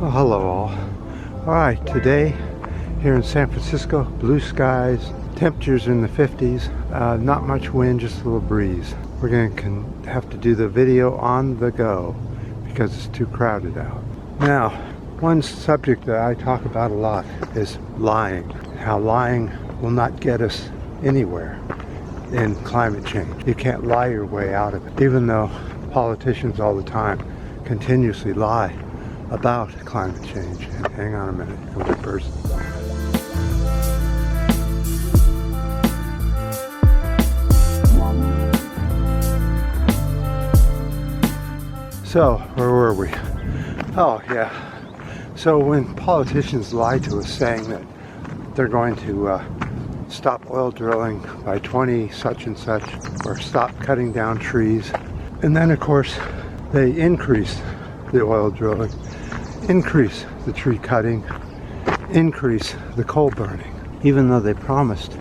Well, hello all. Alright, today here in San Francisco, blue skies, temperatures in the 50s, not much wind, just a little breeze. We're going to have to do the video on the go because it's too crowded out. Now, one subject that I talk about a lot is lying. How lying will not get us anywhere in climate change. You can't lie your way out of it, even though politicians all the time continuously lie about climate change. And hang on a minute, come to person. So, where were we? Oh, yeah. So when politicians lie to us saying that they're going to stop oil drilling by 20 such and such, or stop cutting down trees, and then of course they increase the oil drilling, increase the tree cutting, increase the coal burning, even though they promised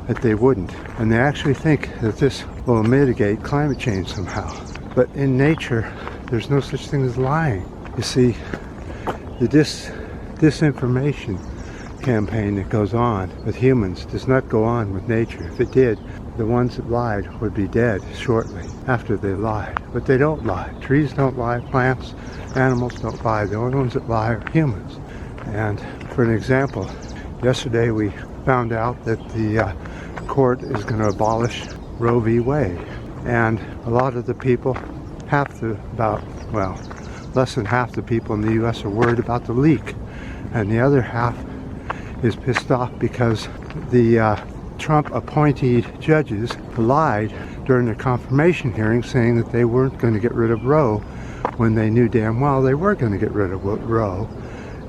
that they wouldn't. And they actually think that this will mitigate climate change somehow. But in nature, there's no such thing as lying. You see, the disinformation campaign that goes on with humans does not go on with nature. If it did, the ones that lied would be dead shortly after they lied. But they don't lie. Trees don't lie, plants, animals don't lie. The only ones that lie are humans. And for an example, yesterday we found out that the court is going to abolish Roe v. Wade. And a lot of the people, less than half the people in the U.S. are worried about the leak. And the other half is pissed off because the Trump appointed judges lied during the confirmation hearing, saying that they weren't going to get rid of Roe when they knew damn well they were going to get rid of Roe.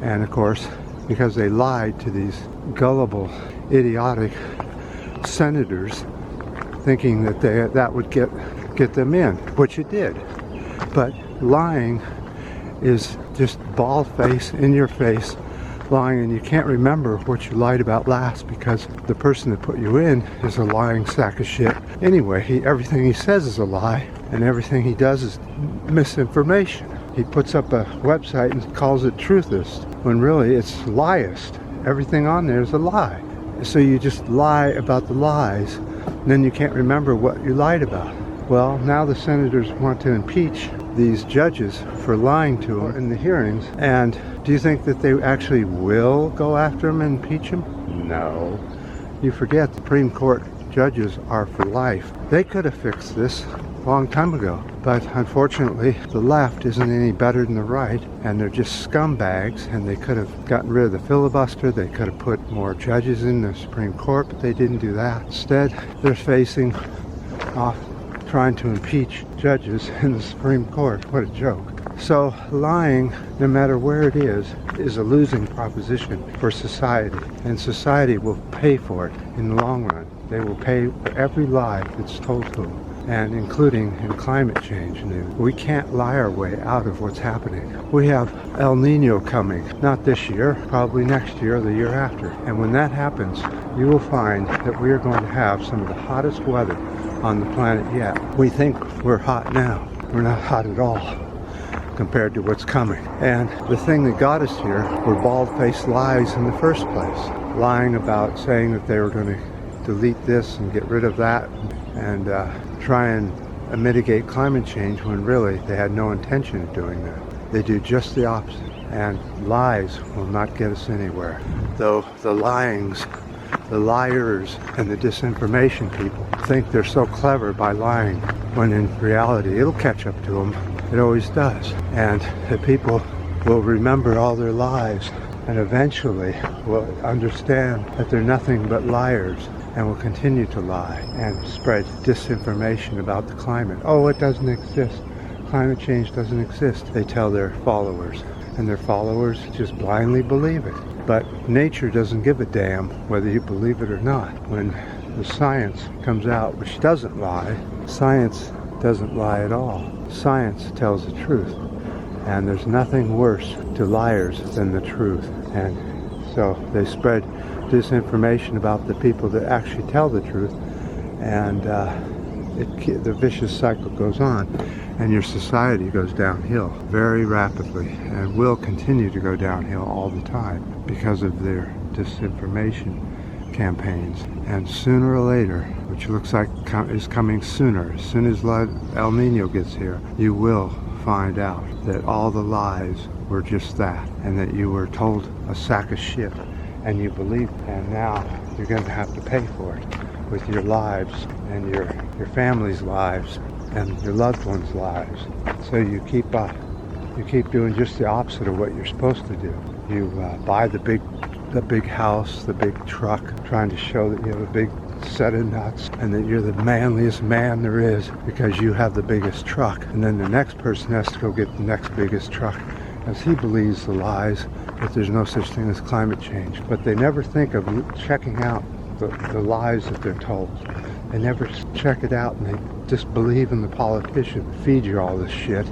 And of course, because they lied to these gullible, idiotic senators, thinking that that would get them in, which it did. But lying is just bald-faced, in your face lying, and you can't remember what you lied about last because the person that put you in is a lying sack of shit. Anyway, everything he says is a lie, and everything he does is misinformation. He puts up a website and calls it Truthist, when really it's Liest. Everything on there is a lie. So you just lie about the lies, and then you can't remember what you lied about. Well, now the senators want to impeach these judges for lying to them in the hearings. And do you think that they actually will go after them and impeach them? No. You forget, the Supreme Court judges are for life. They could have fixed this a long time ago. But unfortunately, the left isn't any better than the right, and they're just scumbags, and they could have gotten rid of the filibuster. They could have put more judges in the Supreme Court, but they didn't do that. Instead, they're facing off trying to impeach judges in the Supreme Court. What a joke. So lying, no matter where it is a losing proposition for society, and society will pay for it in the long run. They will pay for every lie that's told to them, and including in climate change news. We can't lie our way out of what's happening. We have El Nino coming, not this year, probably next year or the year after. And when that happens, you will find that we are going to have some of the hottest weather on the planet yet. We think we're hot now. We're not hot at all compared to what's coming. And the thing that got us here were bald-faced lies in the first place. Lying about saying that they were going to delete this and get rid of that and try and mitigate climate change when really they had no intention of doing that. They do just the opposite. And lies will not get us anywhere. Though the liars and the disinformation people think they're so clever by lying, when in reality it'll catch up to them. It always does. And the people will remember all their lies and eventually will understand that they're nothing but liars and will continue to lie and spread disinformation about the climate. Oh, it doesn't exist. Climate change doesn't exist, they tell their followers. And their followers just blindly believe it. But nature doesn't give a damn whether you believe it or not. When the science comes out, which doesn't lie, science doesn't lie at all. Science tells the truth. And there's nothing worse to liars than the truth. And so they spread disinformation about the people that actually tell the truth. And the vicious cycle goes on, and your society goes downhill very rapidly and will continue to go downhill all the time because of their disinformation campaigns. And sooner or later, which looks like is coming sooner, as soon as El Nino gets here, you will find out that all the lies were just that, and that you were told a sack of shit and you believed, and now you're going to have to pay for it with your lives and your family's lives and your loved ones' lives. So you keep doing just the opposite of what you're supposed to do. You buy the big house, the big truck, trying to show that you have a big set of nuts and that you're the manliest man there is because you have the biggest truck. And then the next person has to go get the next biggest truck, as he believes the lies that there's no such thing as climate change. But they never think of checking out the lies that they're told. They never check it out, and they just believe in the politician who feeds you all this shit,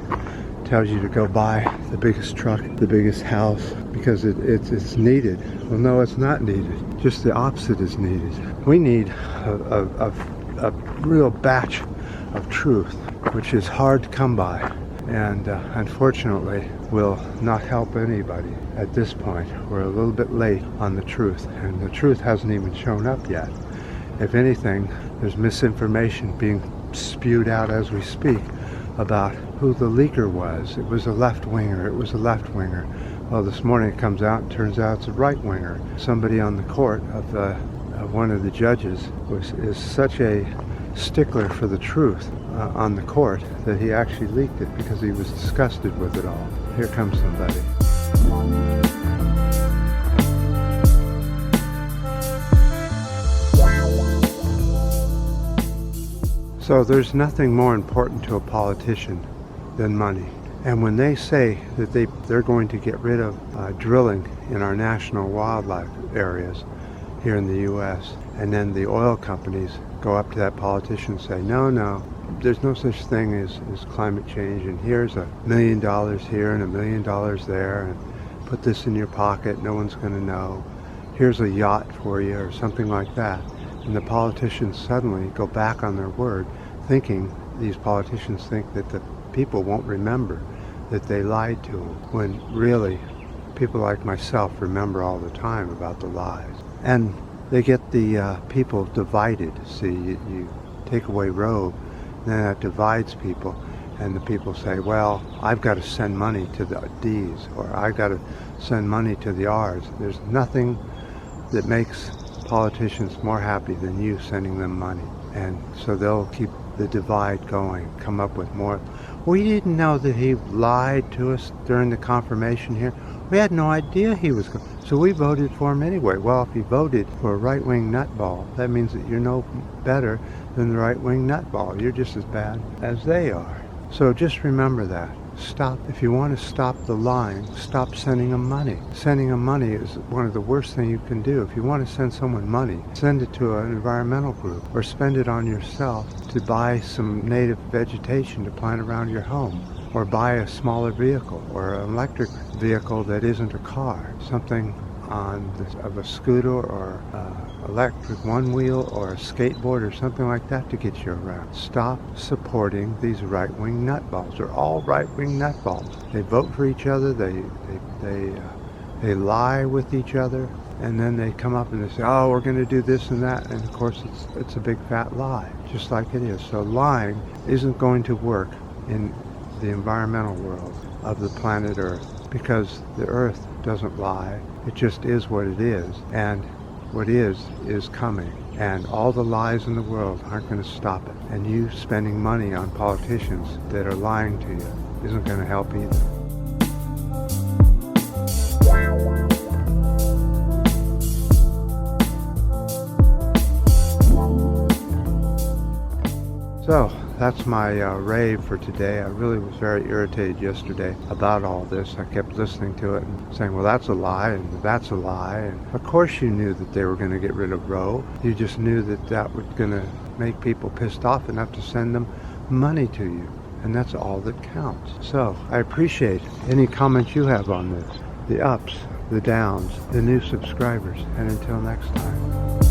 tells you to go buy the biggest truck, the biggest house, because it's needed. Well, no, it's not needed. Just the opposite is needed. We need a real batch of truth, which is hard to come by, and unfortunately will not help anybody at this point. We're a little bit late on the truth, and the truth hasn't even shown up yet. If anything, there's misinformation being spewed out as we speak about who the leaker was. It was a left-winger. It was a left-winger. Well, this morning it comes out and turns out it's a right-winger. Somebody on the court of one of the judges is such a stickler for the truth on the court that he actually leaked it because he was disgusted with it all. Here comes somebody. So there's nothing more important to a politician than money. And when they say that they're going to get rid of drilling in our national wildlife areas here in the U.S., and then the oil companies go up to that politician and say, no, there's no such thing as climate change, and here's $1 million here and $1 million there, and put this in your pocket, no one's going to know. Here's a yacht for you, or something like that. And the politicians suddenly go back on their word, these politicians think that the people won't remember that they lied to them, when really people like myself remember all the time about the lies. And they get the people divided. See, you take away Roe, then that divides people, and the people say, well, I've got to send money to the D's, or I've got to send money to the R's. There's nothing that makes politicians more happy than you sending them money. And so they'll keep the divide going, come up with more. We didn't know that he lied to us during the confirmation here. We had no idea he was going. So we voted for him anyway. Well, if you voted for a right-wing nutball, that means that you're no better than the right-wing nutball. You're just as bad as they are. So just remember that. Stop. If you want to stop the lying, stop sending them money. Sending them money is one of the worst things you can do. If you want to send someone money, send it to an environmental group, or spend it on yourself to buy some native vegetation to plant around your home, or buy a smaller vehicle, or an electric vehicle that isn't a car, something of a scooter or electric one wheel or a skateboard or something like that to get you around. Stop supporting these right-wing nutballs. They're all right-wing nutballs. They vote for each other. They lie with each other, and then they come up and they say, oh, we're going to do this and that, and of course it's a big fat lie, just like it is. So lying isn't going to work in the environmental world of the planet Earth, because the Earth doesn't lie. It just is what it is, and what is coming, and all the lies in the world aren't going to stop it. And you spending money on politicians that are lying to you isn't going to help either. So that's my rave for today. I really was very irritated yesterday about all this. I kept listening to it and saying, well, that's a lie, and that's a lie. And of course you knew that they were going to get rid of Roe. You just knew that was going to make people pissed off enough to send them money to you. And that's all that counts. So I appreciate any comments you have on this. The ups, the downs, the new subscribers. And until next time.